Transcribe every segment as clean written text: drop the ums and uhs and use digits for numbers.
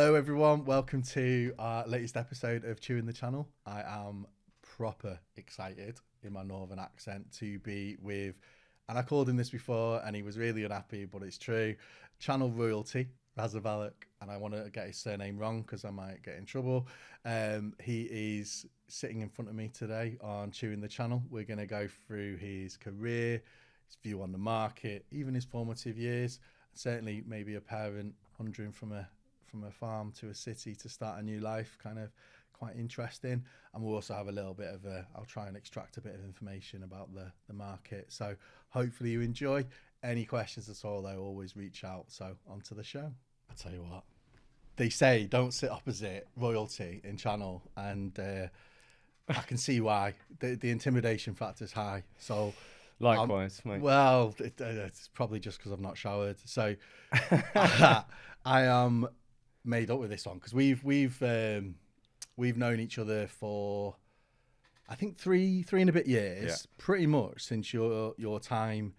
Hello everyone, welcome to our latest episode of Chewing the Channel. I am proper excited in my northern accent to be with, and I called him this before and he was really unhappy, but it's true, channel royalty, Raza Baloch, and I want to get his surname wrong because I might get in trouble. He is sitting in front of me today on Chewing the Channel. We're going to go through his career, his view on the market, even his formative years, certainly maybe a parent wandering from a farm to a city to start a new life, kind of quite interesting. And we'll also have a little bit of I'll try and extract a bit of information about the market. So hopefully you enjoy. Any questions at all, though, always reach out. So onto the show. I tell you what, they say don't sit opposite royalty in channel, and I can see why. The intimidation factor is high. So likewise, mate. Well, it's probably just because I've not showered. So I am made up with this one because we've known each other for I think three and a bit years, pretty much since your time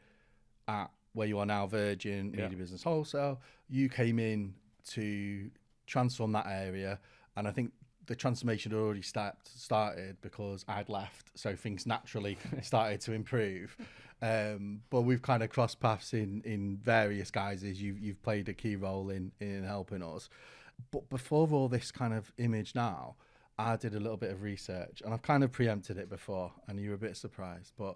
at where you are now, Virgin Media Business Wholesale. You came in to transform that area, and I think the transformation had already started because I'd left, so things naturally started to improve. But we've kind of crossed paths in various guises. You've played a key role in helping us. But before all this kind of image now, I did a little bit of research, and I've kind of preempted it before, and you were a bit surprised. But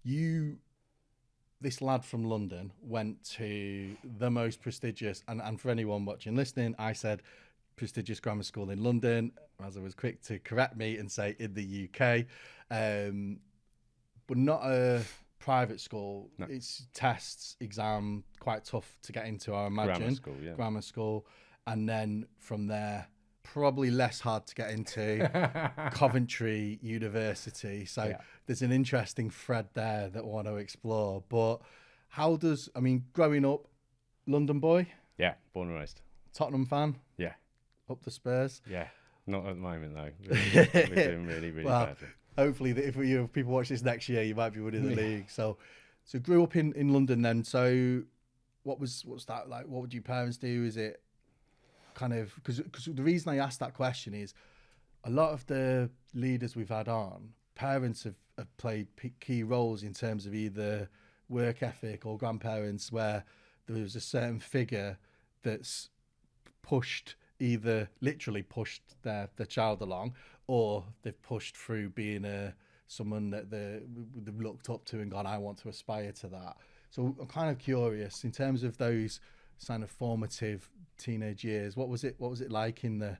this lad from London went to the most prestigious, and for anyone watching, listening, I said prestigious grammar school in London, as I was quick to correct me and say in the UK, but not a private school. No. It's tests, exam, quite tough to get into, I imagine. Grammar school. And then from there, probably less hard to get into Coventry University. So there's an interesting thread there that I want to explore. But growing up, London boy? Yeah, born and raised. Tottenham fan? Yeah. Up the Spurs? Yeah, not at the moment though. We're doing really badly. Hopefully, if people watch this next year, you might be winning the league. So grew up in London then. So what's that like? What would your parents do? Is it kind of because the reason I asked that question is a lot of the leaders we've had on, parents have played key roles in terms of either work ethic or grandparents where there was a certain figure that's either literally pushed their child along, or they've pushed through being someone that they've looked up to and gone, I want to aspire to that. So I'm kind of curious in terms of those kind of formative teenage years. What was it like in the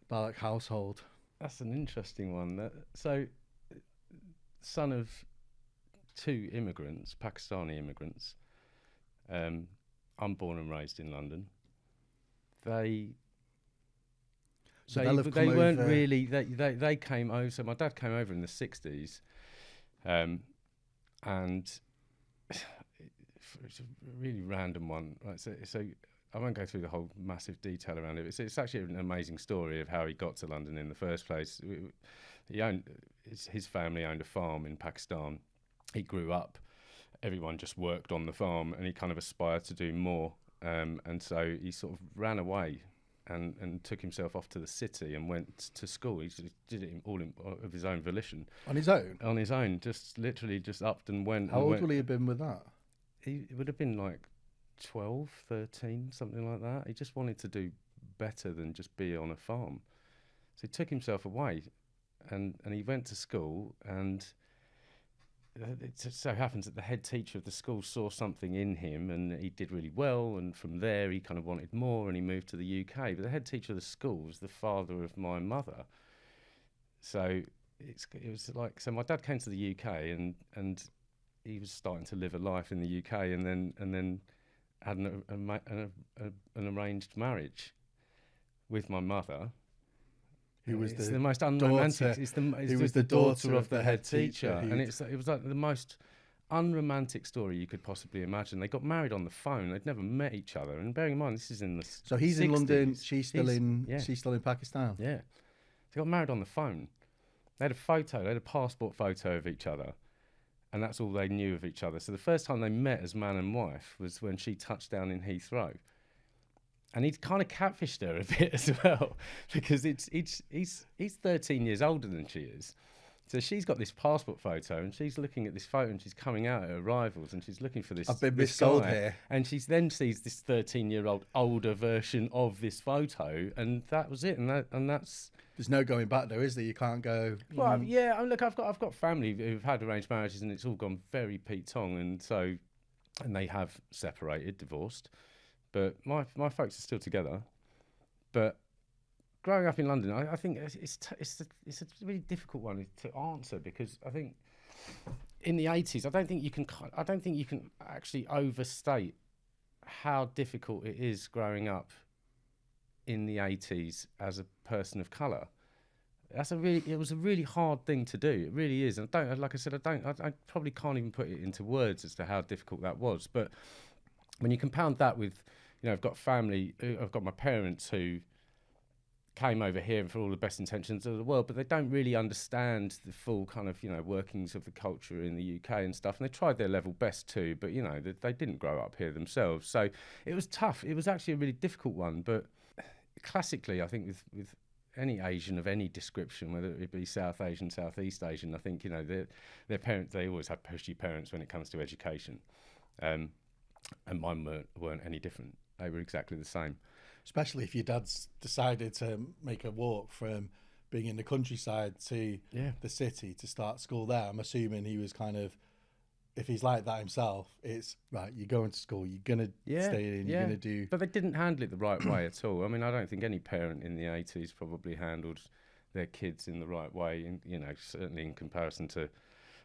Baloch household? That's an interesting one. So, son of two immigrants, Pakistani immigrants. I'm born and raised in London. They weren't really. They came over. So my dad came over in the 60s, and it's a really random one. Right? So I won't go through the whole massive detail around it. It's actually an amazing story of how he got to London in the first place. His family owned a farm in Pakistan. He grew up. Everyone just worked on the farm, and he kind of aspired to do more. And so he sort of ran away and took himself off to the city and went to school. He did it all of his own volition. On his own? On his own, just upped and went. How old would he have been with that? He would have been like 12, 13, something like that. He just wanted to do better than just be on a farm. So he took himself away and he went to school, and it just so happens that the head teacher of the school saw something in him and he did really well, and from there he kind of wanted more and he moved to the UK. But the head teacher of the school was the father of my mother. So it was like, so my dad came to the UK and he was starting to live a life in the UK, and then had an arranged marriage with my mother. Who was the most unromantic? He was the daughter of the head teacher, and it was like the most unromantic story you could possibly imagine. They got married on the phone. They'd never met each other, and bearing in mind this is in the so he's 60s. In London. She's still in Pakistan. Yeah, they got married on the phone. They had a passport photo of each other, and that's all they knew of each other. So the first time they met as man and wife was when she touched down in Heathrow. And he'd kind of catfished her a bit as well, because he's 13 years older than she is. So she's got this passport photo, and she's looking at this photo, and she's coming out at her rivals, and she's looking for this. I've been this missold guy, here. and she then sees this 13-year-old older version of this photo, and that was it. And that's. There's no going back though, is there? You can't go. Well, yeah. I mean, look, I've got family who've had arranged marriages, and it's all gone very Pete Tong, and they have separated, divorced, but my folks are still together. But growing up in London, I think it's a really difficult one to answer, because I think in the 80s, I don't think you can actually overstate how difficult it is growing up in the 80s as a person of colour. It was a really hard thing to do. It really is. And I probably can't even put it into words as to how difficult that was. But when you compound that with, I've got family, I've got my parents who came over here for all the best intentions of the world, but they don't really understand the full kind of, workings of the culture in the UK and stuff. And they tried their level best too, but, they didn't grow up here themselves. So it was tough. It was actually a really difficult one. But classically, I think with any Asian of any description, whether it be South Asian, Southeast Asian, I think, their parents, they always have pushy parents when it comes to education. And mine weren't any different. They were exactly the same. Especially if your dad's decided to make a walk from being in the countryside to the city to start school there. I'm assuming he was kind of, if he's like that himself, it's right, you're going to school, you're going to stay in, you're going to do... But they didn't handle it the right way at all. I mean, I don't think any parent in the 80s probably handled their kids in the right way, and, certainly in comparison to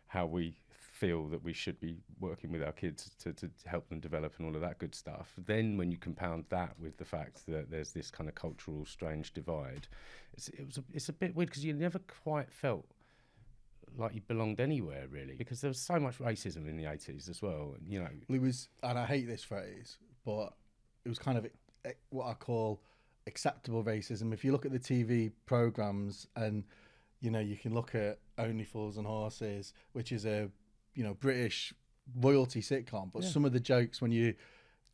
how we feel that we should be working with our kids to help them develop and all of that good stuff. Then when you compound that with the fact that there's this kind of cultural strange divide, it's a bit weird, because you never quite felt like you belonged anywhere, really, because there was so much racism in the 80s as well. It was, and I hate this phrase, but it was kind of what I call acceptable racism. If you look at the TV programs, and you can look at Only Fools and Horses, which is a British royalty sitcom, but some of the jokes when you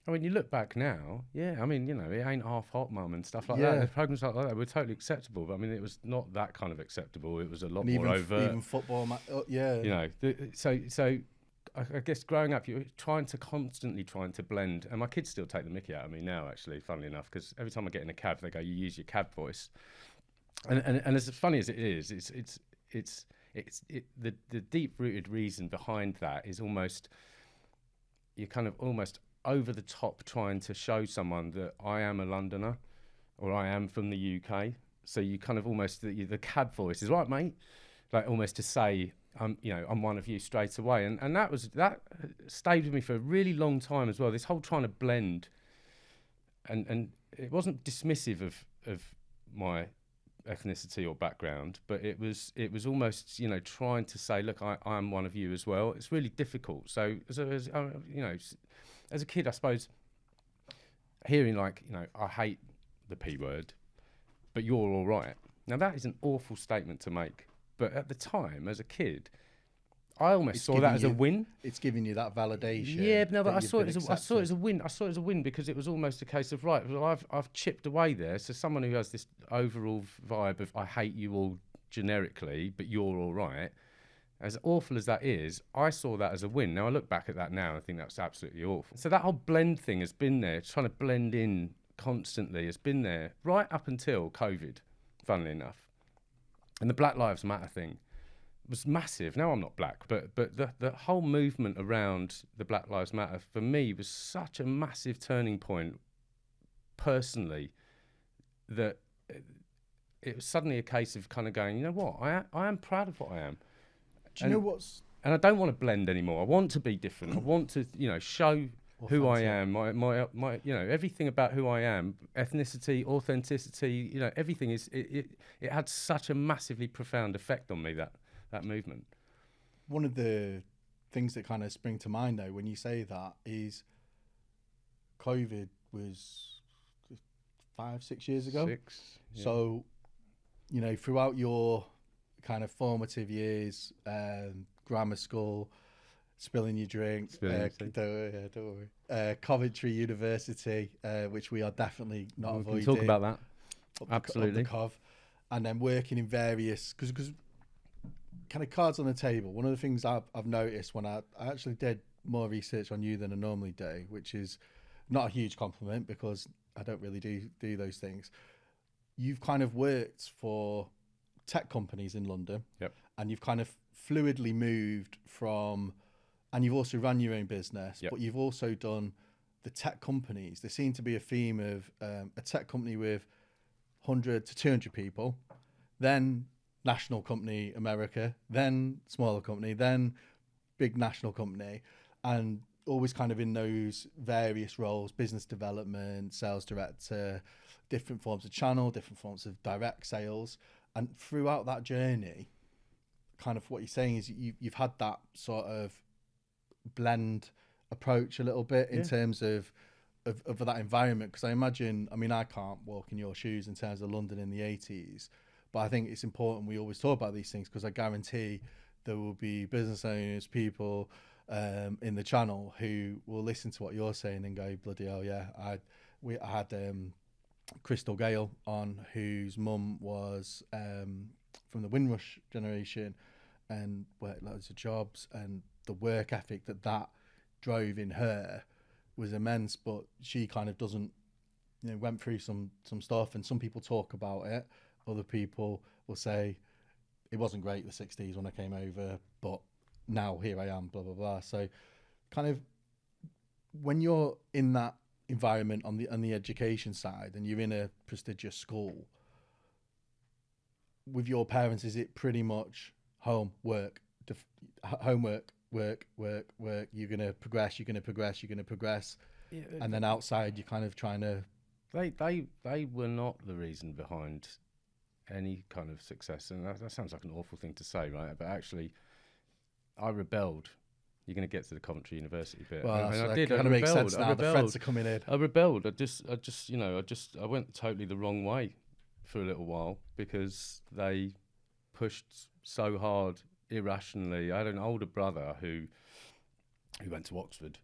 look back now, I mean, it ain't half hot, mum, and stuff like that. The programs like that were totally acceptable, but I mean, it was not that kind of acceptable. It was a lot more overt. Even football, So I guess growing up, you're constantly trying to blend, and my kids still take the mickey out of me now, actually, funnily enough, because every time I get in a cab, they go, "You use your cab voice," and as funny as it is, the deep-rooted reason behind that is you're kind of almost over the top trying to show someone that I am a Londoner or I am from the UK. So you kind of almost, the cab voice is right, mate, like almost to say, I'm one of you straight away. And that stayed with me for a really long time as well. This whole trying to blend, and it wasn't dismissive of my ethnicity or background, but it was almost trying to say, look, I'm one of you as well. It's really difficult. So as a kid, I suppose, hearing I hate the P word, but you're all right. Now that is an awful statement to make, but at the time, as a kid, I almost saw that as a win. It's giving you that validation. Yeah, no, but I saw it as a win. I saw it as a win because it was almost a case of, right, well, I've chipped away there. So someone who has this overall vibe of I hate you all generically, but you're all right, as awful as that is, I saw that as a win. Now I look back at that now and I think that's absolutely awful. So that whole blend thing has been there, trying to blend in constantly, has been there right up until COVID, funnily enough. And the Black Lives Matter thing was massive. Now I'm not black, but the whole movement around the Black Lives Matter for me was such a massive turning point personally, that it was suddenly a case of kind of going, you know what, I am proud of what I am. Do you know what's... And I don't want to blend anymore. I want to be different. I want to, show who I am, my everything about who I am, ethnicity, authenticity, everything is, it had such a massively profound effect on me, that movement. One of the things that kind of spring to mind though when you say that is COVID was 5-6 years ago. 6. Yeah. So, throughout your kind of formative years, grammar school, spilling your drink. Spilling Don't worry. Coventry University, which we are definitely not We avoiding. can talk about that. Up Absolutely. the Cov, and then working in various because kind of cards on the table. One of the things I've noticed when I actually did more research on you than I normally do, which is not a huge compliment because I don't really do those things. You've kind of worked for tech companies in London, Yep. and you've kind of fluidly moved from, and you've also run your own business, Yep. but you've also done the tech companies. There seemed to be a theme of a tech company with 100 to 200 people, then national company America, then smaller company, then big national company, and always kind of in those various roles, business development, sales director, different forms of channel, different forms of direct sales. And throughout that journey, kind of what you're saying is you've had that sort of blend approach a little bit in terms of that environment. Because I imagine, I mean, I can't walk in your shoes in terms of London in the 80s, but I think it's important we always talk about these things because I guarantee there will be business owners, people in the channel who will listen to what you're saying and go, bloody hell, yeah. I had Crystal Gale on, whose mum was from the Windrush generation and worked loads of jobs, and the work ethic that drove in her was immense. But she kind of doesn't, went through some stuff, and some people talk about it. Other people will say it wasn't great the 60s when I came over, but now here I am, blah blah blah. So kind of when you're in that environment on the education side and you're in a prestigious school with your parents, is it pretty much homework, work, you're gonna progress, Yeah, and then outside you're kind of trying to they were not the reason behind any kind of success, and that sounds like an awful thing to say, right? But actually, I rebelled. You're going to get to the Coventry University bit. well, and so I did. kind I of makes rebelled. sense I now. The rebelled. threads are coming in. I rebelled. I went totally the wrong way for a little while because they pushed so hard, irrationally. I had an older brother who went to Oxford,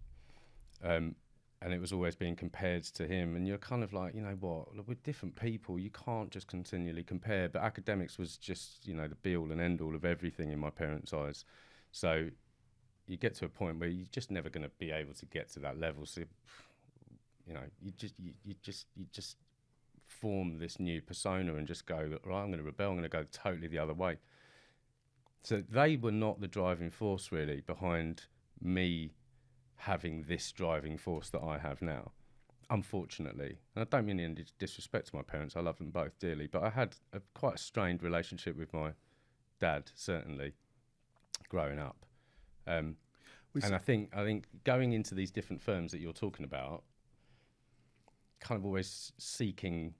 and it was always being compared to him. And you're kind of like, you know what, we're different people. You can't just continually compare. But academics was just, the be-all and end-all of everything in my parents' eyes. So you get to a point where you're just never going to be able to get to that level. So, you just form this new persona and just go, right, I'm going to rebel. I'm going to go totally the other way. So they were not the driving force really behind me having this driving force that I have now, unfortunately. And I don't mean any disrespect to my parents. I love them both dearly, but I had quite a strained relationship with my dad, certainly, growing up. And I think going into these different firms that you're talking about, kind of always seeking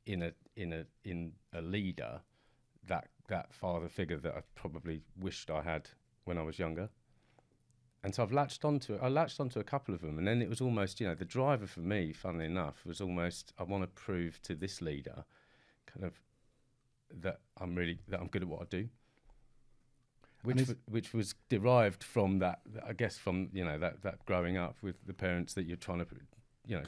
in a leader that father figure that I probably wished I had when I was younger. And so I've latched onto it. I latched onto a couple of them, and then it was almost, the driver for me, funnily enough, was almost I want to prove to this leader, kind of, that I'm good at what I do. Which was derived from that, I guess, from that growing up with the parents that you're trying to,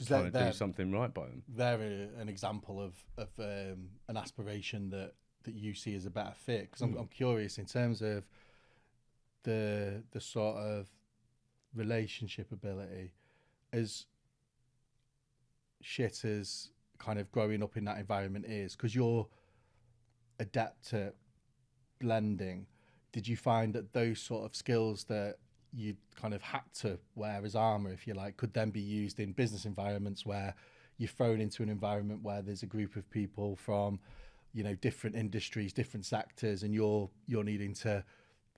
trying to do something right by them. They're an example of an aspiration that you see as a better fit. Because I'm curious in terms of the sort of relationship ability, as shit as kind of growing up in that environment is, because you're adept at blending. Did you find that those sort of skills that you kind of had to wear as armor, if you like, could then be used in business environments where you're thrown into an environment where there's a group of people from, different industries, different sectors, and you're needing to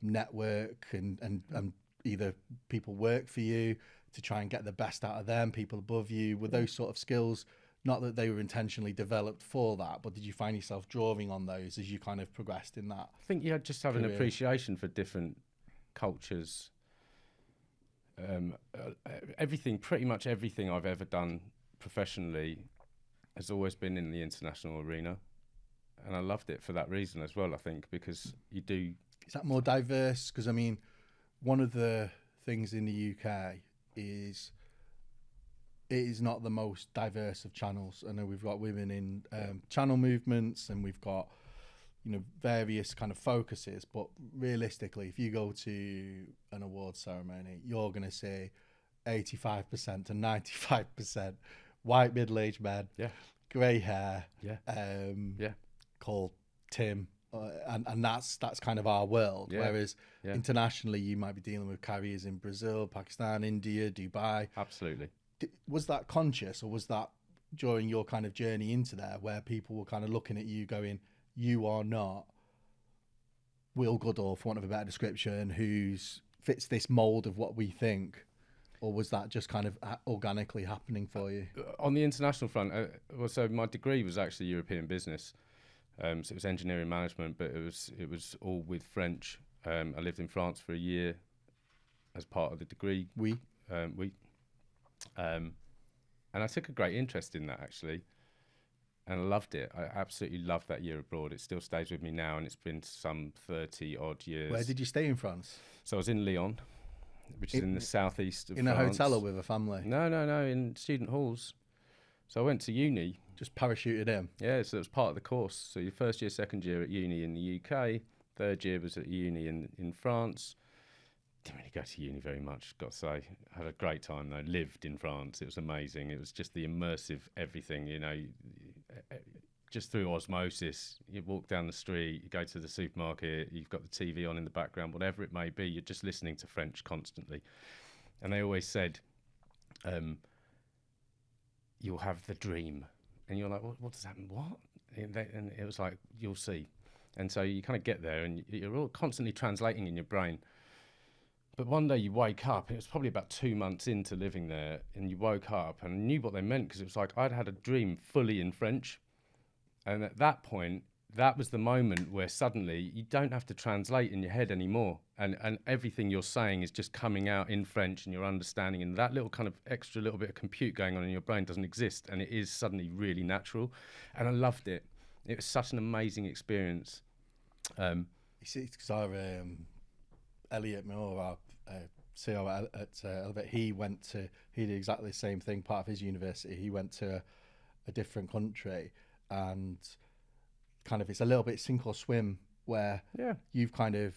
network and either people work for you to try and get the best out of them, people above you? Were those sort of skills, not that they were intentionally developed for that, but did you find yourself drawing on those as you kind of progressed in that? I think you just have an appreciation for different cultures. Pretty much everything I've ever done professionally has always been in the international arena, and I loved it for that reason as well. I think because you do. Is that more diverse? Because I mean, one of the things in the UK is it is not the most diverse of channels. I know we've got women in channel movements, and we've got, you know, various kind of focuses, but realistically, if you go to an award ceremony, you're going to see 85% to 95% white middle-aged men, grey hair, called Tim, and that's kind of our world. Whereas internationally, you might be dealing with carriers in Brazil, Pakistan, India, Dubai. Absolutely. Was that conscious, or was that during your kind of journey into there, where people were kind of looking at you going, you are not Will Goodall, for want of a better description, who's fits this mold of what we think? Or was that just kind of organically happening for you? On the international front, so my degree was actually European business. So it was engineering management, but it was all with French. I lived in France for a year as part of the degree. And I took a great interest in that, actually. And I loved it. I absolutely loved that year abroad. It still stays with me now, and it's been some 30 odd years. Where did you stay in France? So I was in Lyon, which is in the southeast of France. In a hotel or with a family? No, in student halls. So I went to uni. Just parachuted in? Yeah, so it was part of the course. So your first year, second year at uni in the UK, third year was at uni in France. Didn't really go to uni very much, got to say. I had a great time though. Lived in France. It was amazing. It was just the immersive everything, you know, just through osmosis. You walk down the street, you go to the supermarket, you've got the TV on in the background, whatever it may be, you're just listening to French constantly. And they always said, you'll have the dream. And you're like, what does that mean? What? And it was like, you'll see. And so you kind of get there and you're all constantly translating in your brain. But one day you wake up, and it was probably about 2 months into living there, and you woke up and knew what they meant, because it was like I'd had a dream fully in French. And at that point, that was the moment where suddenly you don't have to translate in your head anymore. And everything you're saying is just coming out in French, and you're understanding. And that little kind of extra little bit of compute going on in your brain doesn't exist. And it is suddenly really natural. And I loved it. It was such an amazing experience. You see, because our Elliot Moore, our CEO at Elevate, he did exactly the same thing. Part of his university, he went to a different country, and kind of it's a little bit sink or swim, where you've kind of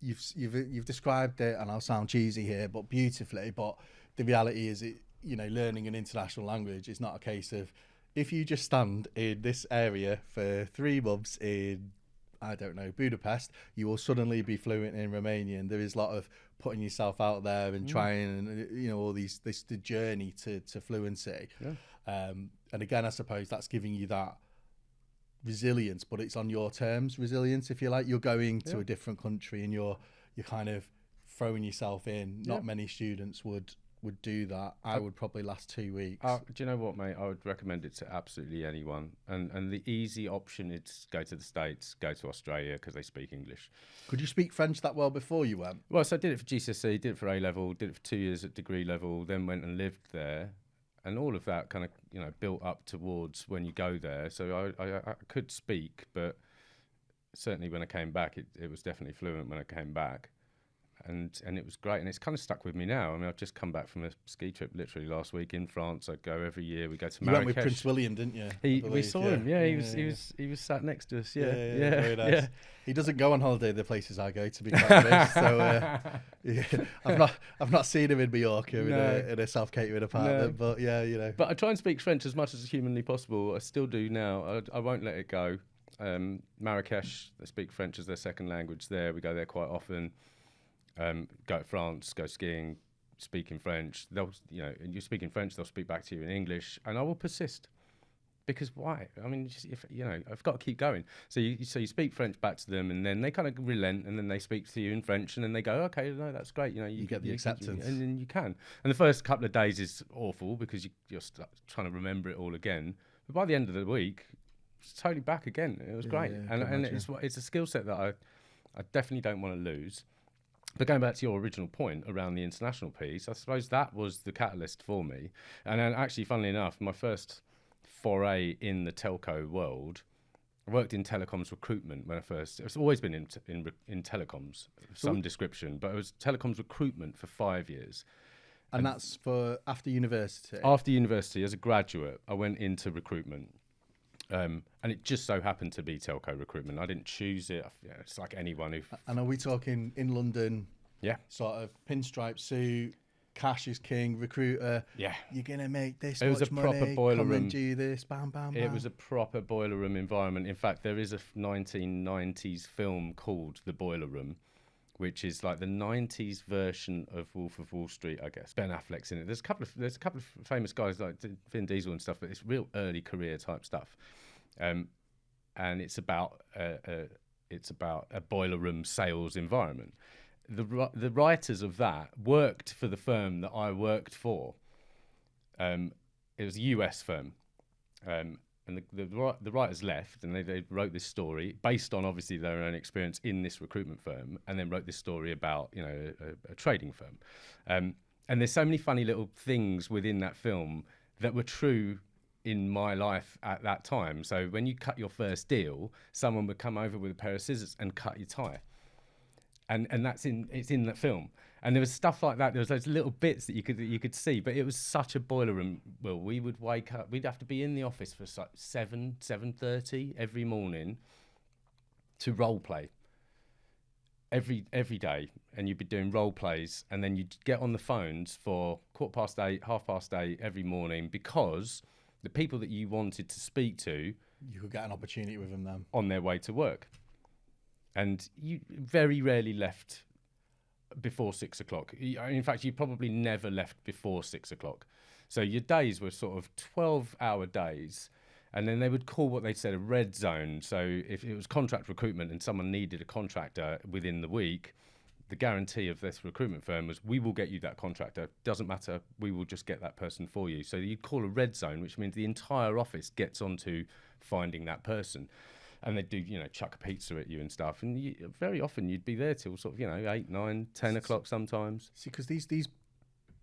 you've described it, and I'll sound cheesy here, but beautifully. But the reality is, learning an international language is not a case of, if you just stand in this area for 3 months in, I don't know, Budapest, you will suddenly be fluent in Romanian. There is a lot of putting yourself out there and trying, and all the journey to fluency. And again, I suppose that's giving you that resilience, but it's on your terms resilience, if you like. You're going to a different country, and you're kind of throwing yourself in. Not many students would do that. I would probably last 2 weeks. Do you know what, mate? I would recommend it to absolutely anyone. And the easy option is go to the States, go to Australia, because they speak English. Could you speak French that well before you went? Well, so I did it for GCSE, did it for A-level, did it for 2 years at degree level, then went and lived there. And all of that kind of, built up towards when you go there. So I could speak, but certainly when I came back, it was definitely fluent when I came back. And it was great, and it's kind of stuck with me now. I mean, I've just come back from a ski trip literally last week in France. I go every year. We go to Marrakesh. You went with Prince William, didn't you? We saw him. Yeah, he was sat next to us. Yeah, very nice. Yeah. He doesn't go on holiday the places I go, to be quite honest. So I've not seen him in Mallorca in a self-catering apartment. But But I try and speak French as much as humanly possible. I still do now. I won't let it go. Marrakesh, they speak French as their second language there. We go there quite often. Go to France, go skiing, speak in French. And you speak in French, they'll speak back to you in English, and I will persist. Because why? I mean, I've got to keep going. So you speak French back to them, and then they kind of relent, and then they speak to you in French, and then they go, okay, no, that's great. You get the acceptance, and then you can. And the first couple of days is awful because you're trying to remember it all again. But by the end of the week, it's totally back again. It was great, and it's a skill set that I definitely don't want to lose. But going back to your original point around the international piece, I suppose that was the catalyst for me. And then actually, funnily enough, my first foray in the telco world I worked in telecoms recruitment when I first. It's always been in telecoms of some description, but it was telecoms recruitment for 5 years. And that's for after university? After university, as a graduate, I went into recruitment. And it just so happened to be telco recruitment. I didn't choose it. It's like anyone who... And are we talking in London? Yeah. Sort of pinstripe suit, cash is king, recruiter. Yeah. You're going to make this It was much a proper money, boiler come room. and do this, bam, bam, bam. It was a proper boiler room environment. In fact, there is a 1990s film called The Boiler Room, which is like the 90s version of Wolf of Wall Street, I guess. Ben Affleck's in it. There's a couple of famous guys like Vin Diesel and stuff, but it's real early career type stuff. And it's about a boiler room sales environment. The writers of that worked for the firm that I worked for. It was a US firm. And the writers left, and they wrote this story based on obviously their own experience in this recruitment firm, and then wrote this story about a trading firm. And there's so many funny little things within that film that were true in my life at that time. So when you cut your first deal, someone would come over with a pair of scissors and cut your tie, and it's in that film. And there was stuff like that. There was those little bits that you could see, but it was such a boiler room. Well, we would wake up. We'd have to be in the office for like 7:30 every morning to role play. Every day, and you'd be doing role plays, and then you'd get on the phones for 8:15, 8:30 every morning, because the people that you wanted to speak to, you could get an opportunity with them then on their way to work, and you very rarely left before 6 o'clock. In fact, you probably never left before 6 o'clock. So your days were sort of 12-hour days, and then they would call what they said a red zone. So if it was contract recruitment and someone needed a contractor within the week, the guarantee of this recruitment firm was, we will get you that contractor. Doesn't matter, we will just get that person for you. So you'd call a red zone, which means the entire office gets onto finding that person. And they'd do, chuck a pizza at you and stuff. And very often you'd be there till sort of, 8, 9, 10 o'clock sometimes. See, because these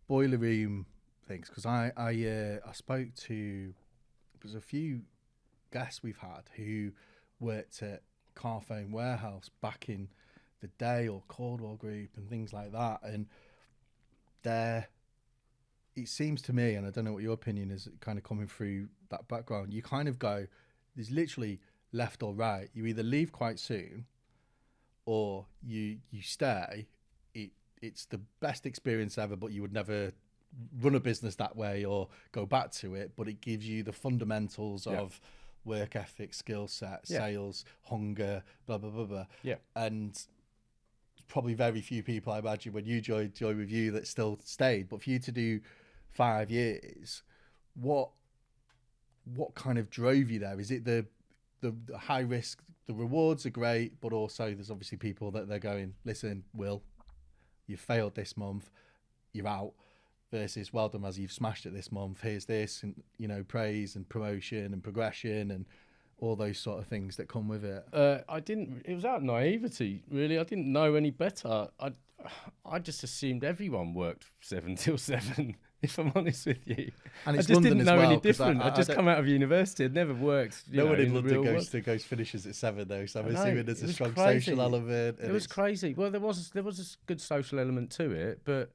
boiler room things, because I spoke to, there's a few guests we've had who worked at Carphone Warehouse back in the day, or Caldwell Group and things like that. And it seems to me, and I don't know what your opinion is, kind of coming through that background, you kind of go, there's literally left or right. You either leave quite soon or you stay. It's the best experience ever, but you would never run a business that way or go back to it. But it gives you the fundamentals of work ethic, skill set, sales, hunger, blah, blah, blah, blah. Yeah. And probably very few people, I imagine, when you joined with you, that still stayed. But for you to do 5 years, what kind of drove you there? Is it the high risk? The rewards are great, but also there's obviously people that they're going, listen, Will, you failed this month, you're out, versus, well done, as you've smashed it this month, here's this, and praise and promotion and progression and all those sort of things that come with it. It was out of naivety, really. I didn't know any better. I just assumed everyone worked 7 till 7. If I'm honest with you, and I just didn't know any different. I'd just come out of university. I'd never worked. No one in London goes finishes at 7 though, so I'm assuming there's a strong social element. It was crazy. Well, there was a good social element to it, but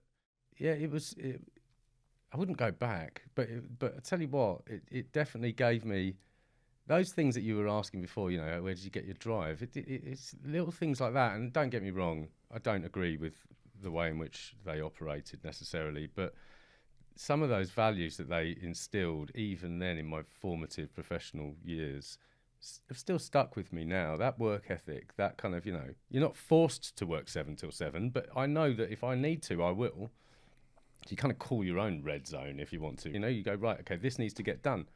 yeah, I wouldn't go back. But I tell you what, it definitely gave me those things that you were asking before. Where did you get your drive? It's little things like that. And don't get me wrong, I don't agree with the way in which they operated necessarily, but some of those values that they instilled, even then in my formative professional years, have still stuck with me now. That work ethic, that kind of, you're not forced to work 7 till 7, but I know that if I need to, I will. You kind of call your own red zone if you want to. You go, right, okay, this needs to get done.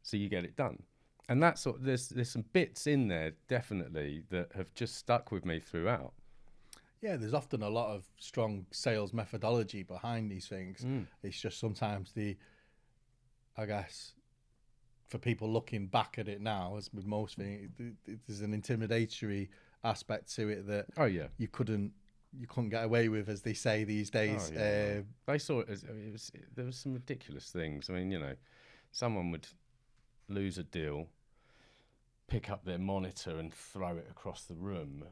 So you get it done. And that's there's some bits in there, definitely, that have just stuck with me throughout. Yeah, there's often a lot of strong sales methodology behind these things. It's just sometimes I guess, for people looking back at it now, as with most things, there's an intimidatory aspect to it that you couldn't get away with, as they say these days. They saw it as there was some ridiculous things. I mean, someone would lose a deal, pick up their monitor and throw it across the room.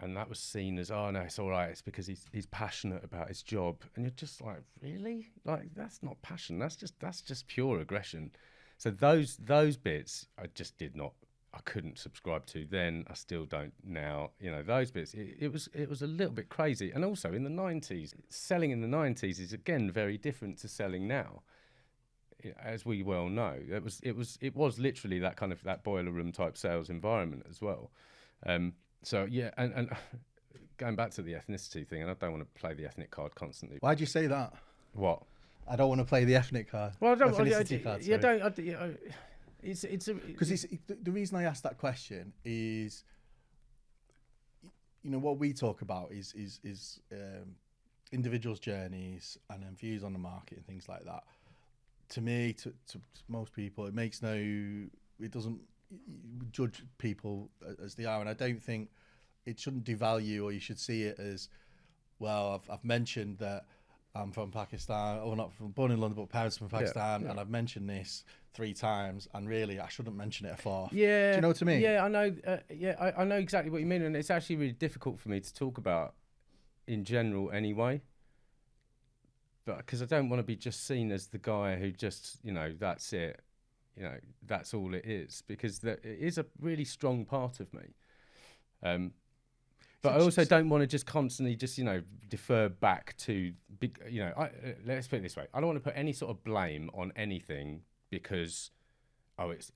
And that was seen as, oh no, it's all right. It's because he's passionate about his job. And you're just like, really? Like, that's not passion. That's just pure aggression. So those bits I just I couldn't subscribe to then. I still don't now. You know, those bits, it was a little bit crazy. And also in the 90s, selling in the 90s is again very different to selling now. As we well know, it was literally that kind of that boiler room type sales environment as well. So yeah, and going back to the ethnicity thing, and I don't want to play the ethnic card constantly. Why'd you say that? What? I don't want to play the ethnic card. Well, I don't. Ethnicity card, Yeah, don't. It's because the reason I asked that question is, you know, what we talk about is individuals' journeys and then views on the market and things like that. To me, to most people, it doesn't judge people as they are, and I don't think it shouldn't devalue, or you should see it as, well, I've mentioned that I'm from Pakistan, or not born in London, but parents from Pakistan, and I've mentioned this 3 times, and really I shouldn't mention it a 4th. Yeah, do you know what I mean? Yeah, I know. I know exactly what you mean, and it's actually really difficult for me to talk about in general anyway. But because I don't want to be just seen as the guy who just, you know, that's it. You know, that's all it is, because it is a really strong part of me. But I also don't want to just constantly just, you know, defer back to big, you know, let's put it this way. I don't want to put any sort of blame on anything because,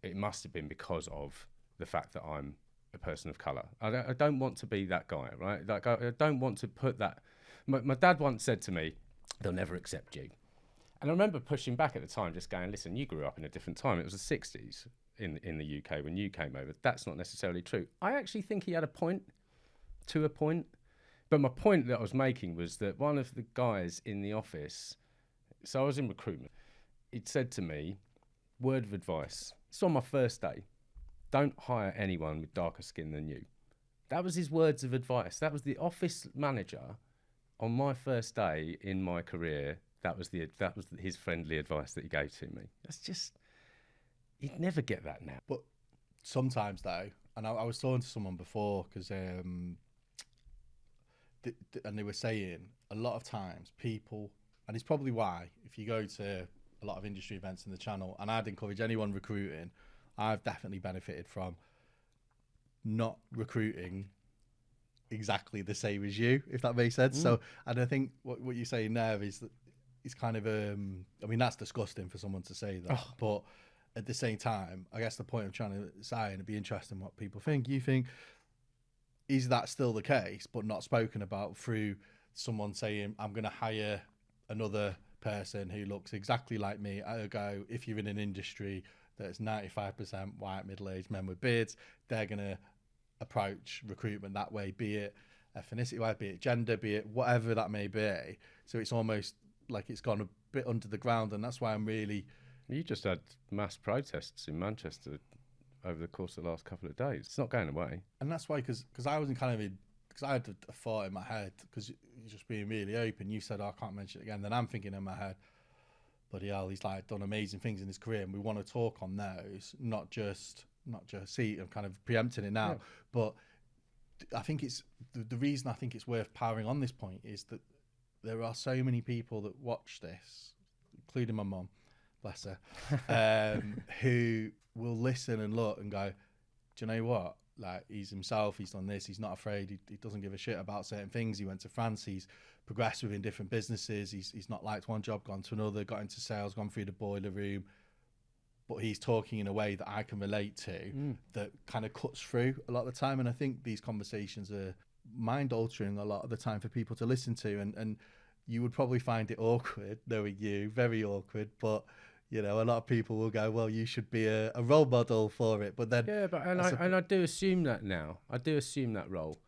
it must have been because of the fact that I'm a person of colour. I don't want to be that guy, right? Like, I don't want to put that. My dad once said to me, they'll never accept you. And I remember pushing back at the time, just going, listen, you grew up in a different time. It was the 60s in the UK when you came over. That's not necessarily true. I actually think he had a point, to a point. But my point that I was making was that one of the guys in the office, so I was in recruitment, he'd said to me, word of advice, it's on my first day, don't hire anyone with darker skin than you. That was his words of advice. That was the office manager on my first day in my career. That was his friendly advice that he gave to me. That's just, you'd never get that now. But sometimes though, and I was talking to someone before, because and they were saying a lot of times people, and it's probably why, if you go to a lot of industry events in the channel, and I'd encourage anyone recruiting, I've definitely benefited from not recruiting exactly the same as you, if that makes sense. So, and I think what you're saying there is that it's kind of I mean, that's disgusting for someone to say that, but at the same time, I guess the point I'm trying to say, and it'd be interesting what people think. You think, is that still the case, but not spoken about through someone saying, I'm going to hire another person who looks exactly like me? Ergo, if you're in an industry that's 95% white, middle-aged men with beards, they're going to approach recruitment that way, be it ethnicity, be it gender, be it whatever that may be. So it's almost like it's gone a bit under the ground, and that's why I'm really... You just had mass protests in Manchester over the course of the last couple of days. It's not going away. And that's why, because I was because I had a thought in my head, because you're just being really open. You said, I can't mention it again. Then I'm thinking in my head, bloody hell, he's like done amazing things in his career, and we want to talk on those, not just see, I'm kind of preempting it now, but I think it's the reason I think it's worth powering on this point is that there are so many people that watch this, including my mum, bless her, who will listen and look and go, do you know what? Like, he's himself, he's done this, he's not afraid, he doesn't give a shit about certain things. He went to France, he's progressed within different businesses, he's not liked one job, gone to another, got into sales, gone through the boiler room, but he's talking in a way that I can relate to, that kind of cuts through a lot of the time. And I think these conversations are mind-altering a lot of the time for people to listen to, and you would probably find it awkward, knowing you, very awkward, but you know, a lot of people will go, well, you should be a role model for it. But then... Yeah, but I do assume that now. I do assume that role,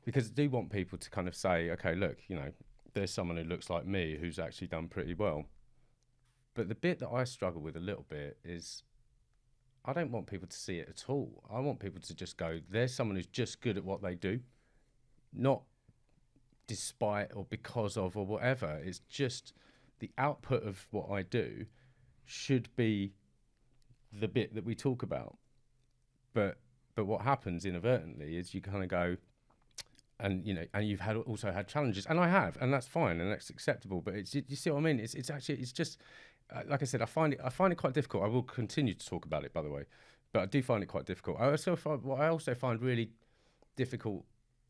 because I do want people to kind of say, okay, look, you know, there's someone who looks like me who's actually done pretty well. But the bit that I struggle with a little bit is I don't want people to see it at all. I want people to just go, there's someone who's just good at what they do, not despite or because of or whatever. It's just the output of what I do should be the bit that we talk about. but what happens inadvertently is you kind of go, and and you've also had challenges, and I have, and that's fine, and that's acceptable. But it's, you see what I mean? It's actually, it's just like I said, I find it quite difficult. I will continue to talk about it, by the way, but I do find it quite difficult. What I also find really difficult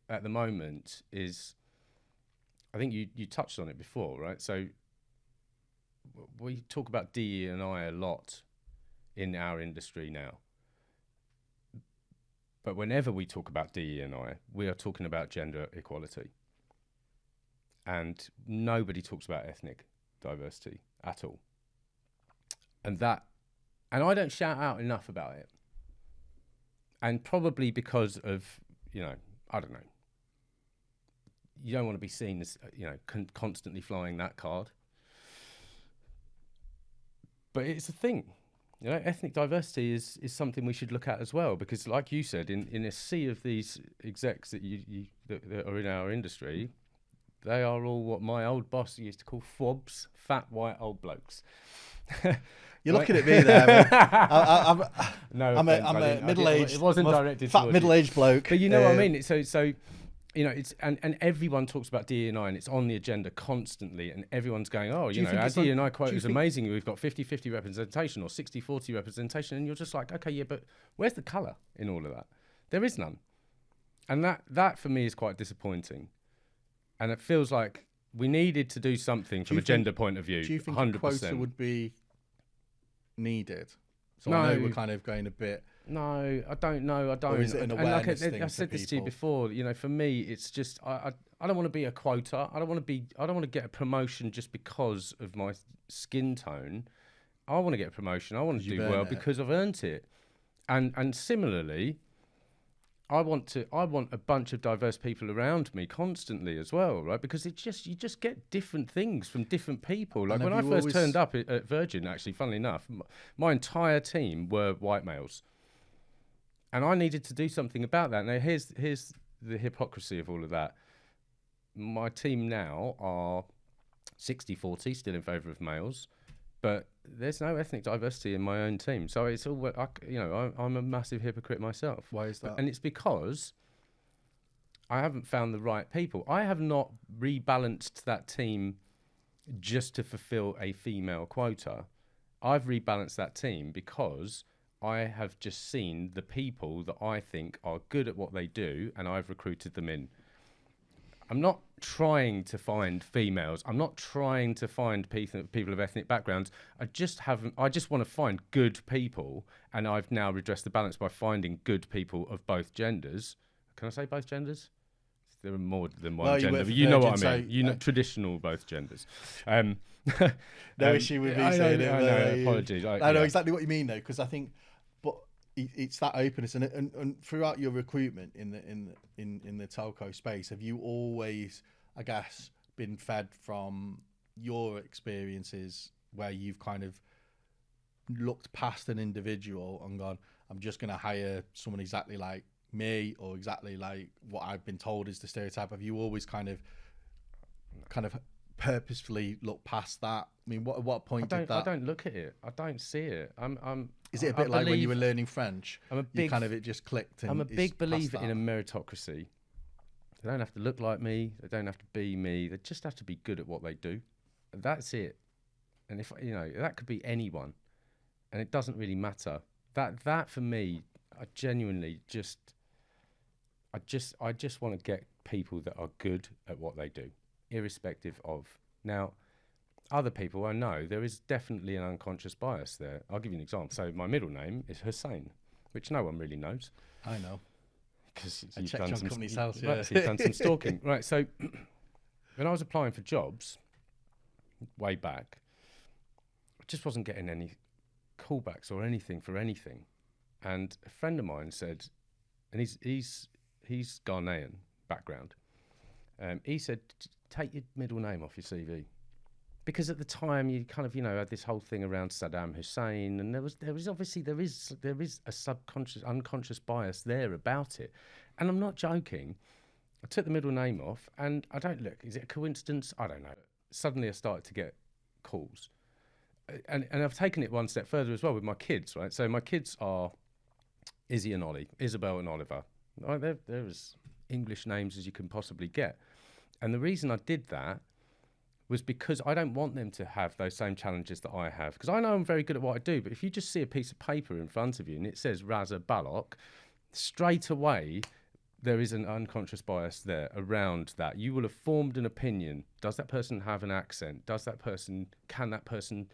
at the moment is, I think you touched on it before, right? So we talk about DE&I a lot in our industry now. But whenever we talk about DE&I, we are talking about gender equality. And nobody talks about ethnic diversity at all. And I don't shout out enough about it. And probably because of, I don't know. You don't want to be seen as, constantly flying that card. But it's a thing. Ethnic diversity is something we should look at as well, because like you said, in a sea of these execs that that are in our industry, they are all what my old boss used to call FWOBs, fat white old blokes. You're looking at me there. I'm a middle-aged. It wasn't directed fat middle-aged bloke. But you know what I mean. So it's and everyone talks about DE&I, and it's on the agenda constantly, and everyone's going, our DE&I quote is amazing. We've got 50-50 representation or 60-40 representation, and you're just like, okay, yeah, but where's the colour in all of that? There is none, and that for me is quite disappointing, and it feels like we needed to do something from a gender point of view. Do you think 100%. a quota would be needed? So No. I know we're kind of going a bit. No, I don't know. I don't. Or is it an awareness thing I said for this to you people? before. For me, it's just I don't want to be a quota. I don't want to get a promotion just because of my skin tone. I want to get a promotion. I want to do well because I've earned it. And similarly, I want a bunch of diverse people around me constantly as well, right? Because you just get different things from different people. Like when I first turned up at Virgin, actually, funnily enough, my entire team were white males. And I needed to do something about that. Now, here's the hypocrisy of all of that. My team now are 60-40, still in favour of males, but there's no ethnic diversity in my own team. So it's all, I'm a massive hypocrite myself. Why is that? And it's because I haven't found the right people. I have not rebalanced that team just to fulfill a female quota. I've rebalanced that team because I have just seen the people that I think are good at what they do, and I've recruited them in. I'm not trying to find females. I'm not trying to find people of ethnic backgrounds. I just want to find good people, and I've now redressed the balance by finding good people of both genders. Can I say both genders? There are more than one gender, but you know what I mean. Traditional both genders. No issue with me saying it. I know, apologies. I know exactly what you mean, though, because I think, but it's that openness, and throughout your recruitment in the telco space, have you always, I guess, been fed from your experiences where you've kind of looked past an individual and gone, I'm just going to hire someone exactly like me or exactly like what I've been told is the stereotype? Have you always kind of purposefully look past that? I mean, what point did that? I don't look at it. I don't see it. Is it a bit like when you were learning French? It just clicked. And I'm a big believer in a meritocracy. They don't have to look like me. They don't have to be me. They just have to be good at what they do. That's it. And if that could be anyone, and it doesn't really matter. That for me, I genuinely I just want to get people that are good at what they do, irrespective of. Now, other people, I know there is definitely an unconscious bias there. I'll give you an example. So my middle name is Hussein, which no one really knows. I know. Because you've done some company's house, yeah. Right, so you've done some stalking. Right, so when I was applying for jobs way back, I just wasn't getting any callbacks or anything for anything. And a friend of mine said, and he's Ghanaian background, he said, take your middle name off your CV. Because at the time you kind of, had this whole thing around Saddam Hussein, and there is obviously a subconscious, unconscious bias there about it. And I'm not joking. I took the middle name off, and I don't look. Is it a coincidence? I don't know. Suddenly I started to get calls, and I've taken it one step further as well with my kids. Right, so my kids are Izzy and Ollie, Isabel and Oliver. Right, they're as English names as you can possibly get. And the reason I did that was because I don't want them to have those same challenges that I have. Because I know I'm very good at what I do, but if you just see a piece of paper in front of you and it says Raza Baloch, straight away there is an unconscious bias there around that. You will have formed an opinion. Does that person have an accent? Can that person,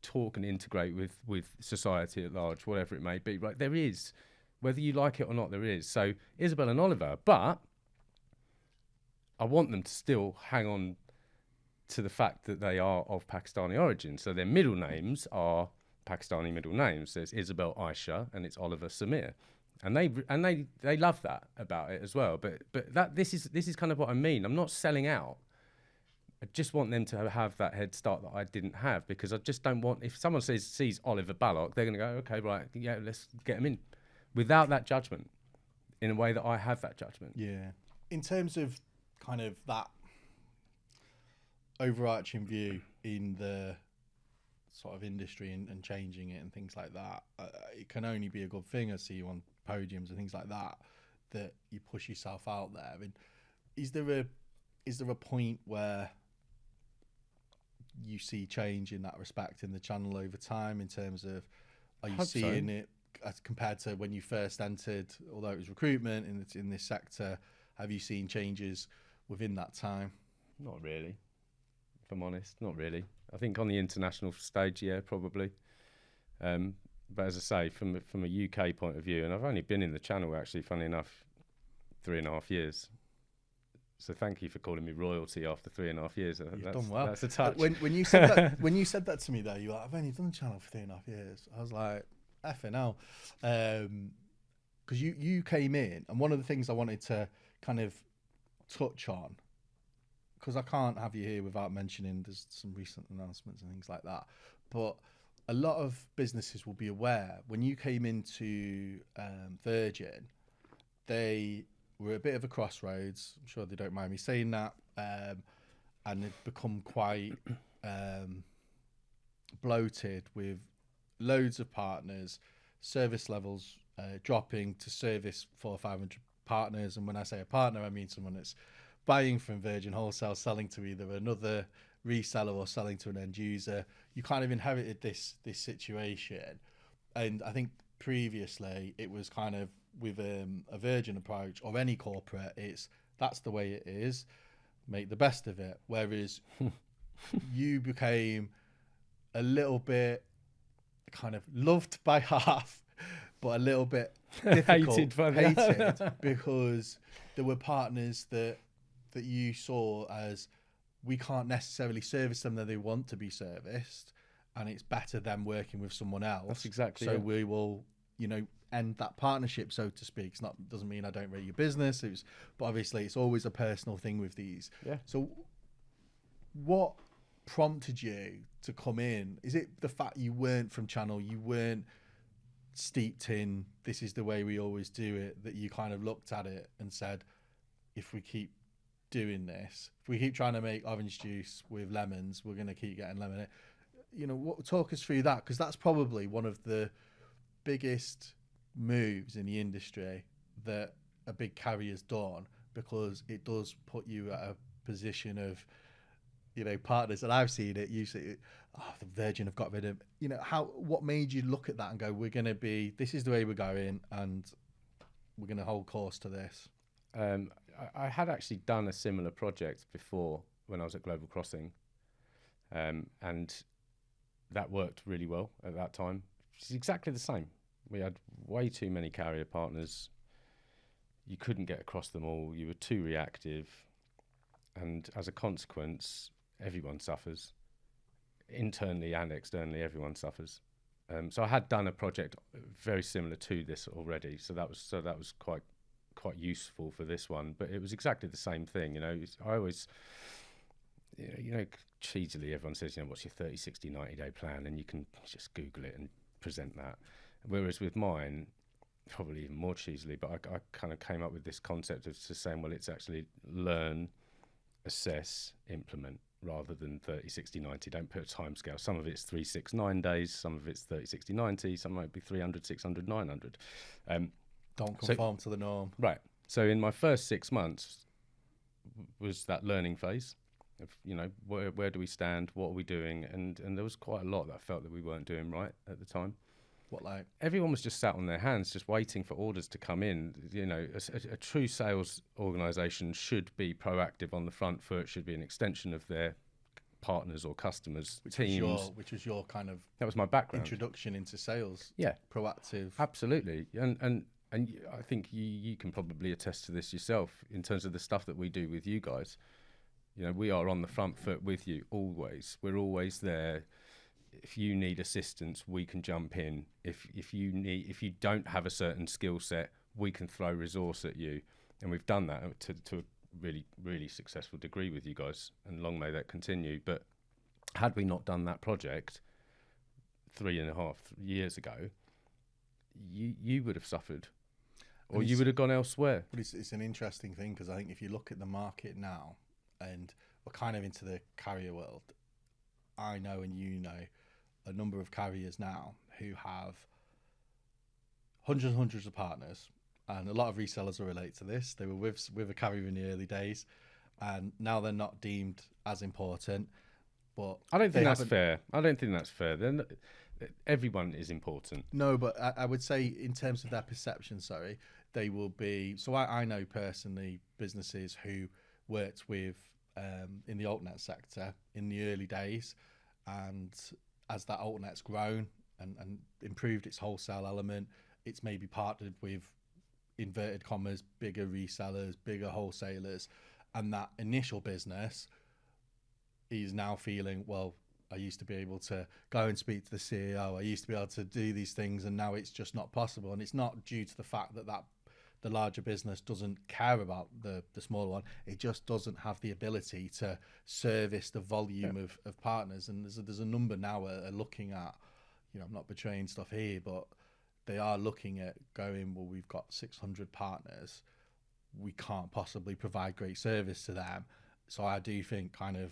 talk and integrate with society at large, whatever it may be, right? There is, whether you like it or not, there is. So Isabel and Oliver, but I want them to still hang on to the fact that they are of Pakistani origin. So their middle names are Pakistani middle names. There's Isabel Aisha and it's Oliver Samir. And they love that about it as well. But this is kind of what I mean. I'm not selling out. I just want them to have that head start that I didn't have, because I just don't want, if someone sees Oliver Baloch, they're going to go, okay, right, yeah, let's get him in, without that judgment, in a way that I have that judgment. Yeah. In terms of kind of that overarching view in the sort of industry and changing it and things like that, it can only be a good thing. I see you on podiums and things like that you push yourself out there. I mean, is there a point where you see change in that respect in the channel over time, in terms of, are you seeing it as compared to when you first entered, although it was recruitment in this sector, have you seen changes within that time? Not really, if I'm honest, not really. I think on the international stage, yeah, probably. But as I say, from a UK point of view, and I've only been in the channel, actually, funny enough, 3.5 years. So thank you for calling me royalty after 3.5 years. You've done well. That's a touch. When you said that, when you said that to me, though, you were like, I've only done the channel for 3.5 years. I was like, effing hell. Because you came in, and one of the things I wanted to kind of touch on, because I can't have you here without mentioning there's some recent announcements and things like that, but a lot of businesses will be aware when you came into Virgin, they were a bit of a crossroads. I'm sure they don't mind me saying that, and they've become quite bloated with loads of partners, service levels dropping to service 400 or 500 partners. And when I say a partner, I mean someone that's buying from Virgin Wholesale, selling to either another reseller or selling to an end user. You kind of inherited this situation. And I think previously it was kind of with a Virgin approach, or any corporate, that's the way it is, make the best of it. Whereas you became a little bit kind of loved by half, but a little bit difficult, hated because there were partners that you saw as, we can't necessarily service them that they want to be serviced, and it's better than working with someone else. That's exactly so it. We will, end that partnership, so to speak. Doesn't mean I don't rate your business, but obviously it's always a personal thing with these. Yeah. So what prompted you to come in? Is it the fact you weren't from channel, you weren't steeped in this is the way we always do it, that you kind of looked at it and said, if we keep doing this, if we keep trying to make orange juice with lemons, we're going to keep getting lemon? Talk us through that, because that's probably one of the biggest moves in the industry that a big carrier's done, because it does put you at a position of, partners that I've seen it usually, the Virgin have got rid of, what made you look at that and go, this is the way we're going, and we're going to hold course to this? I had actually done a similar project before when I was at Global Crossing, and that worked really well at that time. It's exactly the same. We had way too many carrier partners. You couldn't get across them all. You were too reactive. And as a consequence, everyone suffers. Internally and externally, everyone suffers. So I had done a project very similar to this already. So that was quite useful for this one. But it was exactly the same thing. I always, cheesily, everyone says, what's your 30, 60, 90-day plan? And you can just Google it and present that. Whereas with mine, probably even more cheesily, but I kind of came up with this concept of just saying, well, it's actually learn, assess, implement, rather than 30, 60, 90. Don't put a time scale. Some of it's 3, 6, 9 days. Some of it's 30, 60, 90. Some might be 300, 600, 900. Don't conform to the norm. Right. So in my first 6 months was that learning phase of, you know, where do we stand? What are we doing? And there was quite a lot that I felt that we weren't doing right at the time. What, like? Everyone was just sat on their hands, just waiting for orders to come in. You know, a true sales organisation should be proactive on the front foot, should be an extension of their partners or customers, teams. Which was your kind of... That was my background. Introduction into sales. Yeah. Proactive. Absolutely. And I think you can probably attest to this yourself in terms of the stuff that we do with you guys. You know, we are on the front foot with you always. We're always there. If you need assistance, we can jump in. If you don't have a certain skill set, we can throw resource at you. And we've done that to a really, really successful degree with you guys, and long may that continue. But had we not done that project 3.5 years ago, you would have suffered, or you would have gone elsewhere. But it's an interesting thing, because I think if you look at the market now, and we're kind of into the carrier world, I know and you know a number of carriers now who have hundreds of partners, and a lot of resellers will relate to this. They were with a carrier in the early days, and now they're not deemed as important. But I don't think that's fair. I don't think that's fair. Everyone is important. No, but I would say in terms of their perception, they will be. So I know personally businesses who worked with in the altnet sector in the early days, and as that altnet's grown and improved its wholesale element, it's maybe partnered with, inverted commas, bigger resellers, bigger wholesalers, and that initial business is now feeling, well, I used to be able to go and speak to the CEO, I used to be able to do these things, and now it's just not possible. And it's not due to the fact that the larger business doesn't care about the smaller one. It just doesn't have the ability to service the volume of partners. And there's a number now are looking at, you know, I'm not betraying stuff here, but they are looking at going, well, we've got 600 partners, we can't possibly provide great service to them. So I do think kind of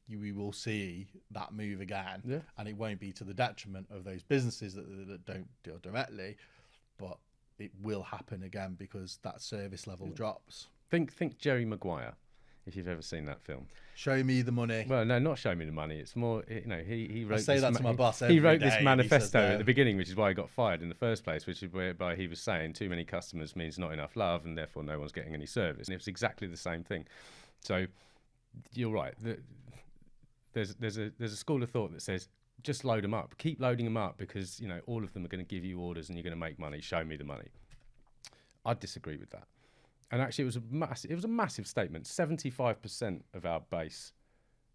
we will see that move again, and it won't be to the detriment of those businesses that don't deal directly, but it will happen again because that service level drops. Think Jerry Maguire, if you've ever seen that film. Show me the money. Well, no, not show me the money. It's more, you know, he wrote. I say that to my boss every He wrote day, this manifesto at the beginning, which is why he got fired in the first place, which is whereby he was saying too many customers means not enough love, and therefore no one's getting any service. And it was exactly the same thing. So you're right. There's a school of thought that says, just load them up, keep loading them up, because, you know, all of them are going to give you orders and you're going to make money. Show me the money. I disagree with that. And actually, it was a massive statement. 75% of our base,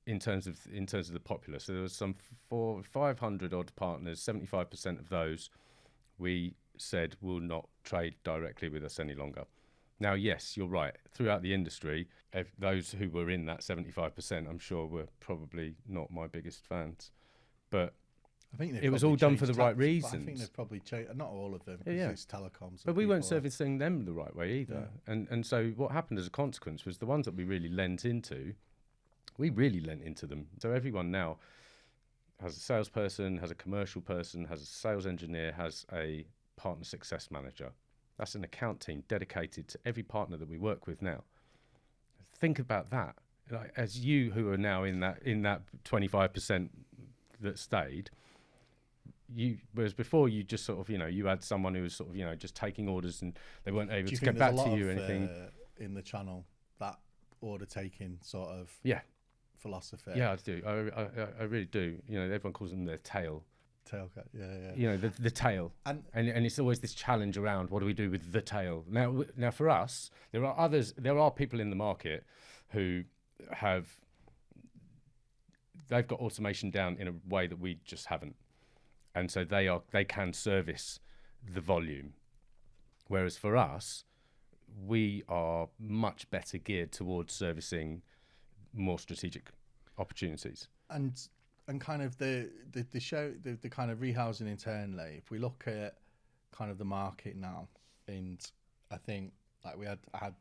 in terms of the populace. So there was some 500 odd partners. 75% of those we said will not trade directly with us any longer. Now, yes, you're right. Throughout the industry, those who were in that 75%, I'm sure, were probably not my biggest fans. But I think it was all done for the right reasons. I think they've probably changed, not all of them, because it's telecoms. But we weren't servicing them the right way either. Yeah. And so what happened as a consequence was the ones that we really lent into them. So everyone now has a salesperson, has a commercial person, has a sales engineer, has a partner success manager. That's an account team dedicated to every partner that we work with now. Think about that. Like, as you who are now in that 25% that stayed, whereas before you just sort of, you know, you had someone who was sort of, you know, just taking orders and they weren't able to get back to you or anything. In the channel, that order taking sort of philosophy. Yeah, I do. I really do. You know, everyone calls them their tail. Tailcat, yeah. You know, the tail, and it's always this challenge around what do we do with the tail. Now for us, there are people in the market who they've got automation down in a way that we just haven't, and so they can service the volume, whereas for us, we are much better geared towards servicing more strategic opportunities. And kind of the kind of rehousing internally, if we look at kind of the market now, and I think like I had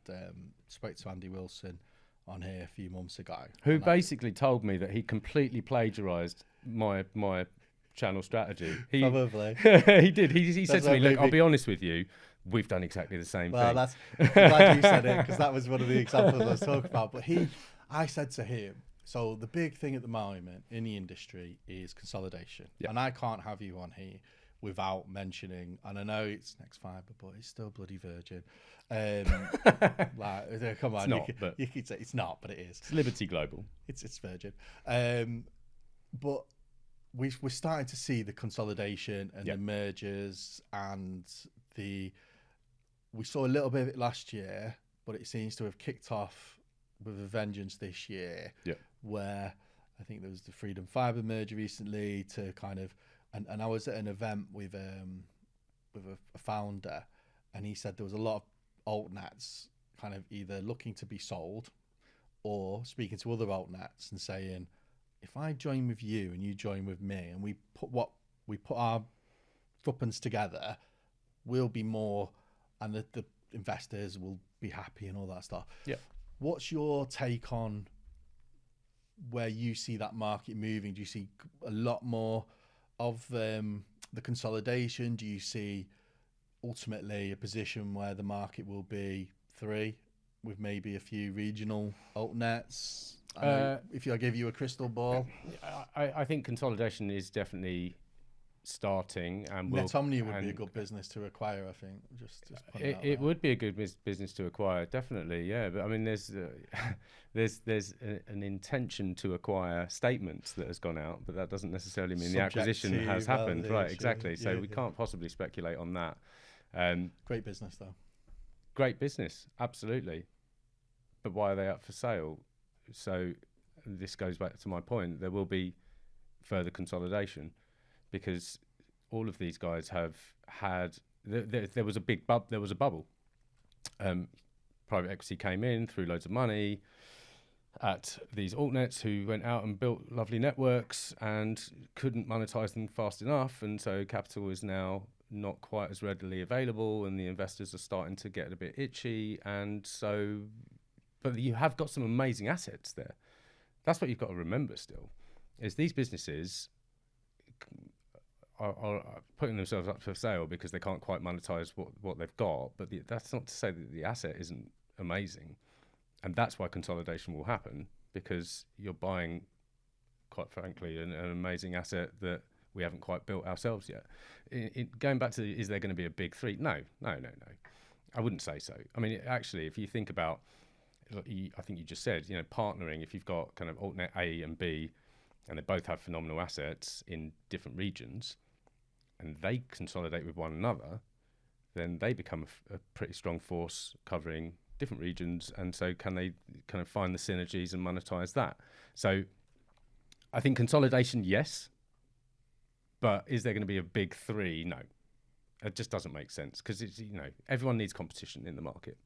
spoke to Andy Wilson on here a few months ago. Who basically told me that he completely plagiarised my channel strategy. Probably. He did. He said to me, look, I'll be honest with you, we've done exactly the same thing. Well, I'm glad you said it, because that was one of the examples I was talking about. But I said to him, so the big thing at the moment in the industry is consolidation. Yep. And I can't have you on here without mentioning, and I know it's Next Fiber, but it's still bloody Virgin. Like, come on, you could say it's not, but it is. It's Liberty Global. It's Virgin. But we're starting to see the consolidation and the mergers, and we saw a little bit of it last year, but it seems to have kicked off with a vengeance this year. Yeah. Where I think there was the Freedom Fiber merger recently to kind of, and I was at an event with a founder, and he said there was a lot of altnets kind of either looking to be sold or speaking to other altnets and saying, if I join with you and you join with me and we put our tuppence together, we'll be more, and the investors will be happy and all that stuff. Yeah. What's your take on where you see that market moving? Do you see a lot more of the consolidation? Do you see ultimately a position where the market will be three with maybe a few regional altnets? If I give you a crystal ball, I think consolidation is definitely starting, and Netomnia would be a good business to acquire. I think it would be a good business to acquire, definitely. Yeah, but I mean, there's an intention to acquire statements that has gone out, but that doesn't necessarily mean the acquisition has happened. Right, exactly. So we can't possibly speculate on that. Great business, though. Great business, absolutely. But why are they up for sale? So this goes back to my point. There will be further consolidation, because all of these guys have had. There was a big there was a bubble. Private equity came in, threw loads of money at these altnets who went out and built lovely networks and couldn't monetize them fast enough, and so capital is now not quite as readily available, and the investors are starting to get a bit itchy, and so. But you have got some amazing assets there. That's what you've got to remember still, is these businesses are putting themselves up for sale because they can't quite monetize what they've got. But that's not to say that the asset isn't amazing. And that's why consolidation will happen, because you're buying, quite frankly, an amazing asset that we haven't quite built ourselves yet. Going back to, is there going to be a big three? No. I wouldn't say so. I mean, actually, if you think about, I think you just said, partnering, if you've got kind of altnet A and B, and they both have phenomenal assets in different regions, and they consolidate with one another, then they become a pretty strong force covering different regions. And so can they kind of find the synergies and monetize that? So I think consolidation, yes. But is there going to be a big three? No. It just doesn't make sense, because it's, everyone needs competition in the market.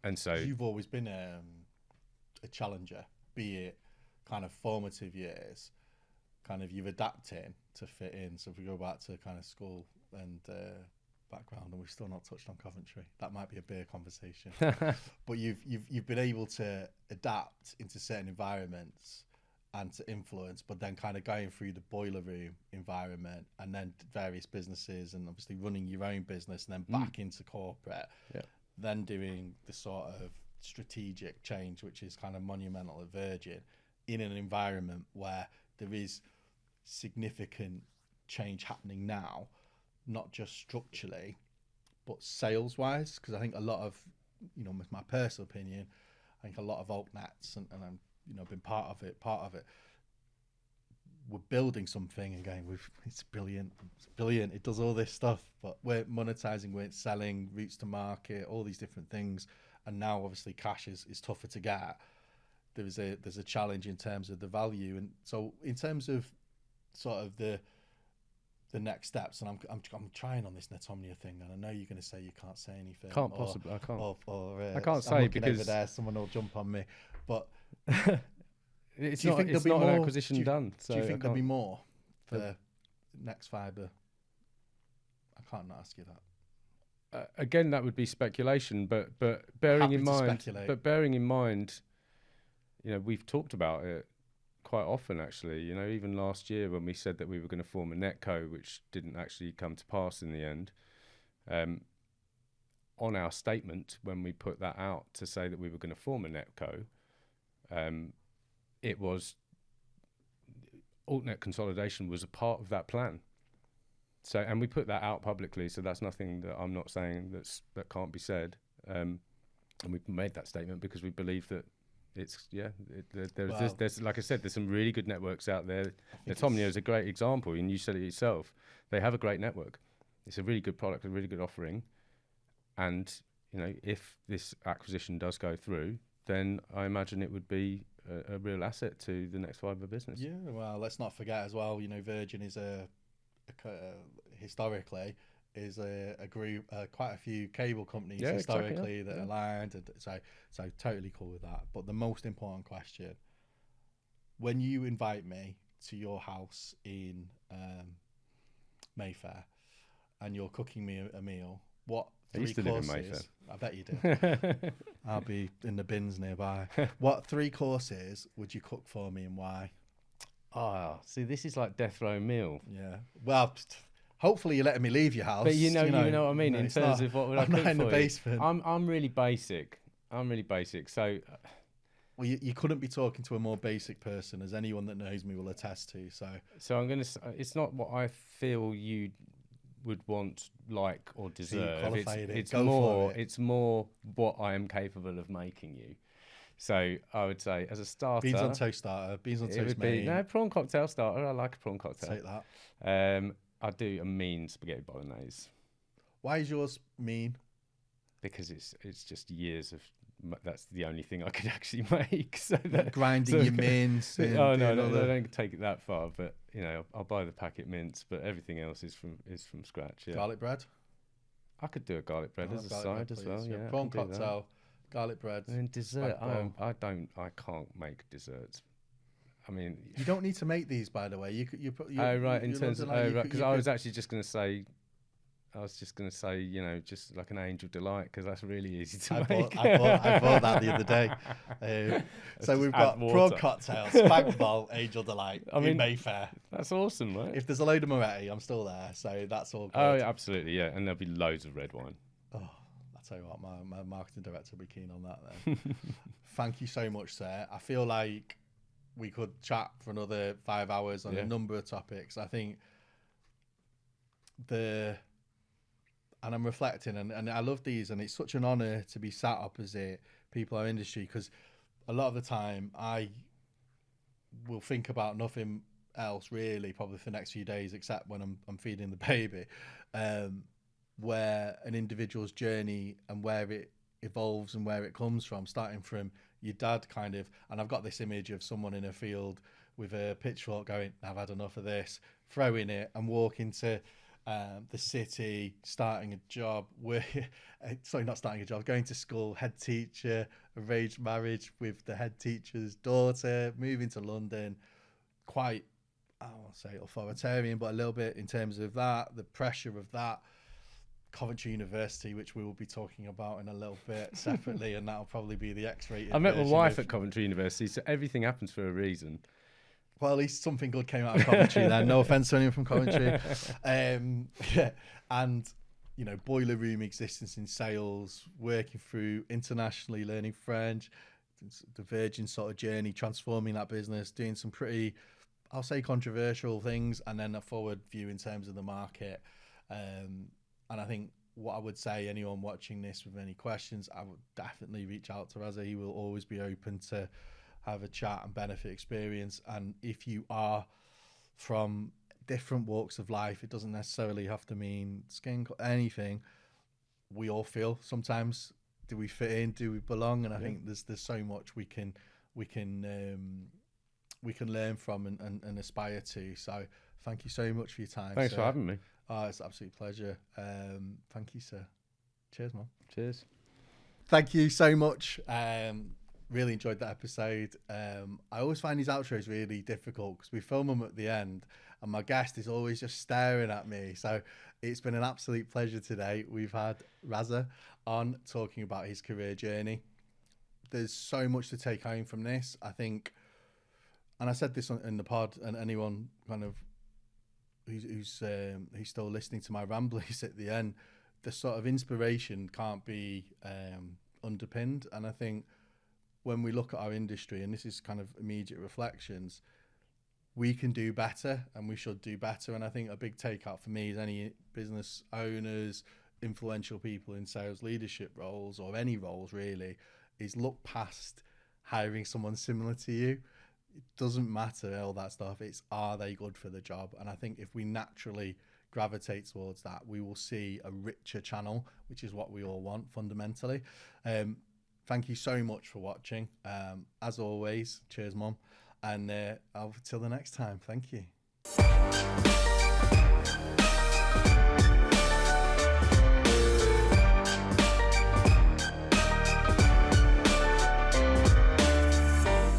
And so you've always been a challenger, be it kind of formative years, kind of you've adapted to fit in. So if we go back to kind of school and background, and we've still not touched on Coventry, that might be a beer conversation. But you've been able to adapt into certain environments and to influence, but then kind of going through the boiler room environment and then various businesses, and obviously running your own business, and then back into corporate. Yeah. Then doing the sort of strategic change, which is kind of monumental at Virgin, in an environment where there is significant change happening now, not just structurally, but sales-wise. Because I think a lot of, with my personal opinion, I think a lot of altnets, and I'm, been part of it, we're building something and going, it's brilliant, it does all this stuff, but we're monetizing, we're selling, routes to market, all these different things, and now obviously cash is tougher to get. There's a challenge in terms of the value, and so in terms of sort of the next steps, and I'm trying on this Netomnia thing, and I know you're going to say you can't say anything. Can't possibly, I can't. I can't say because over there, someone will jump on me, but. It's not an acquisition done. So do you think there'll be more for Next Fiber? I can't not ask you that. Again, that would be speculation, but bearing in mind, we've talked about it quite often, actually. Even last year when we said that we were going to form a netco, which didn't actually come to pass in the end. On our statement, when we put that out to say that we were going to form a netco, it was altnet consolidation was a part of that plan. So, and we put that out publicly. So that's nothing that I'm not saying that can't be said. And we've made that statement because we believe that there's like I said, there's some really good networks out there. Tomnio is a great example, and you said it yourself. They have a great network. It's a really good product, a really good offering. And if this acquisition does go through, then I imagine it would be a real asset to the next fiber business. Yeah, well, let's not forget as well. Virgin is historically is a group, quite a few cable companies historically that aligned, and so totally cool with that. But the most important question: when you invite me to your house in Mayfair, and you're cooking me a meal, what three courses? I bet you did. I'll be in the bins nearby. What 3 courses would you cook for me, and why? See, this is like death row meal. Yeah. Well, hopefully you're letting me leave your house. But you know what I mean in terms of what would I cook in for the basement. I'm really basic. So. Well, you couldn't be talking to a more basic person, as anyone that knows me will attest to. So I'm gonna. It's not what I feel you would want, like, or deserve. It's more what I am capable of making you. So I would say, as a starter, beans on toast starter, beans on toast main. No, prawn cocktail starter. I like a prawn cocktail. Take that. I do a mean spaghetti bolognese. Why is yours mean? Because it's just years of. That's the only thing I could actually make. So grinding your mince. No, I don't take it that far. But I'll buy the packet mince. But everything else is from scratch. Yeah. Garlic bread. I could do a garlic bread as a side as well. Yeah. Prawn cocktail, garlic bread. And then dessert. I can't make desserts. I mean, you don't need to make these, by the way. You right. In terms of because I was actually just going to say. Just like an angel delight, because that's really easy to make. I bought that the other day. So we've got prawn cocktail, spag bol, angel delight in Mayfair. That's awesome, right? If there's a load of Moretti, I'm still there. So that's all good. Oh, yeah, absolutely, yeah. And there'll be loads of red wine. Oh, I'll tell you what, my marketing director will be keen on that then. Thank you so much, sir. I feel like we could chat for another 5 hours on a number of topics. I think and I'm reflecting, and I love these, and it's such an honour to be sat opposite people in our industry, because a lot of the time I will think about nothing else really, probably for the next few days, except when I'm feeding the baby, where an individual's journey and where it evolves and where it comes from, starting from your dad kind of, and I've got this image of someone in a field with a pitchfork going, I've had enough of this, throwing it and walking to the city, starting a job, going to school, head teacher, arranged marriage with the head teacher's daughter, moving to London, quite, I won't say authoritarian, but a little bit in terms of that, the pressure of that, Coventry University, which we will be talking about in a little bit separately, and that'll probably be the X-rated. I met my wife at Coventry University, so everything happens for a reason. Well, at least something good came out of Coventry then. No offence to anyone from Coventry. And, boiler room existence in sales, working through internationally, learning French, the Virgin sort of journey, transforming that business, doing some pretty, I'll say, controversial things, and then a forward view in terms of the market. And I think what I would say, anyone watching this with any questions, I would definitely reach out to Raza. He will always be open to have a chat and benefit experience. And if you are from different walks of life, it doesn't necessarily have to mean skin, anything. We all feel sometimes, do we fit in, do we belong? And I think there's so much we can learn from and aspire to. So thank you so much for your time. Thanks for having me. Oh, it's an absolute pleasure. Thank you, sir. Cheers, man. Cheers. Thank you so much. Really enjoyed that episode. I always find these outros really difficult because we film them at the end and my guest is always just staring at me. So it's been an absolute pleasure today. We've had Raza on talking about his career journey. there's so much to take home from this. I think, and I said this in the pod, and anyone kind of who's still listening to my ramblings at the end, the sort of inspiration can't be underpinned. And I think when we look at our industry, and this is kind of immediate reflections, we can do better and we should do better. And I think a big takeout for me is any business owners, influential people in sales leadership roles, or any roles really, is look past hiring someone similar to you. It doesn't matter all that stuff. It's, are they good for the job? And I think if we naturally gravitate towards that, we will see a richer channel, which is what we all want fundamentally. Thank you so much for watching. As always, cheers, Mum. And until the next time, thank you.